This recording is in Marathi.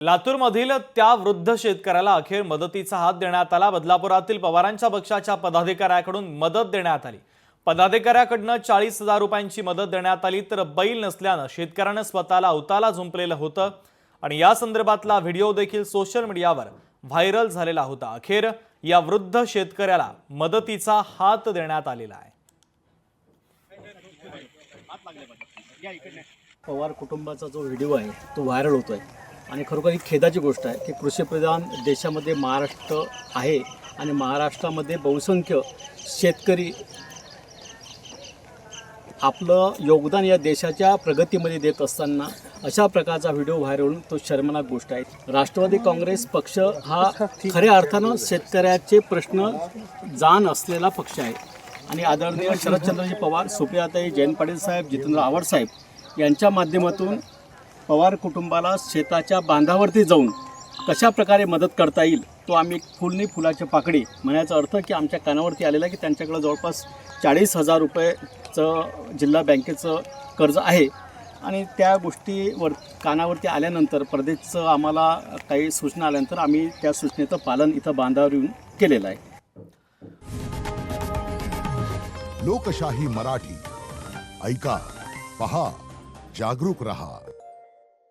लातूरमधील त्या वृद्ध शेतकऱ्याला अखेर मदतीचा हात देण्यात आला। बदलापुरातील पवारांच्या पक्षाच्या पदाधिकाऱ्याकडून मदत देण्यात आली। पदाधिकाऱ्याकडून 40,000 रुपयांची मदत देण्यात आली, तर बैल नसल्याने शेतकऱ्याने स्वतःला अवताला झुंपलेलं होतं आणि या संदर्भातला व्हिडिओ देखील सोशल मीडियावर व्हायरल झालेला होता। अखेर या वृद्ध शेतकऱ्याला मदतीचा हात देण्यात आलेला आहे। पवार कुटुंबाचा जो व्हिडिओ आहे तो व्हायरल होतोय आणि खरोखर ही खेदाची गोष्ट आहे की कृषीप्रधान देशामध्ये महाराष्ट्र आहे आणि महाराष्ट्रामध्ये बहुसंख्य शेतकरी आपलं योगदान या देशाच्या प्रगतीमध्ये देत असताना अशा प्रकारचा व्हिडिओ व्हायरल होऊन तो शर्मनाक गोष्ट आहे। राष्ट्रवादी काँग्रेस पक्ष हा खऱ्या अर्थानं शेतकऱ्याचे प्रश्न जाण असलेला पक्ष आहे आणि आदरणीय शरदचंद्रजी पवार, सुप्रियाताई, जयंत पाटील साहेब, जितेंद्र आव्हाड साहेब यांच्या माध्यमातून पवार कुटुंबाला शेताच्या बांधावरती जाऊन कशा प्रकारे मदत करता येईल तो आम्ही फुलनी फुलाची पाकळी म्हणायचा अर्थ की आमच्या कानावरती आलेला की त्यांच्याकडे जवळपास 40,000 रुपयेचं जिल्हा बँकेचं कर्ज आहे आणि त्या गोष्टीवर कानावरती आल्यानंतर प्रदेशचं आम्हाला काही सूचना आल्यानंतर आम्ही त्या सूचनेचं पालन इथं बांधावर येऊन केलेलं आहे। लोकशाही मराठी ऐका, पहा, जागरूक रहा।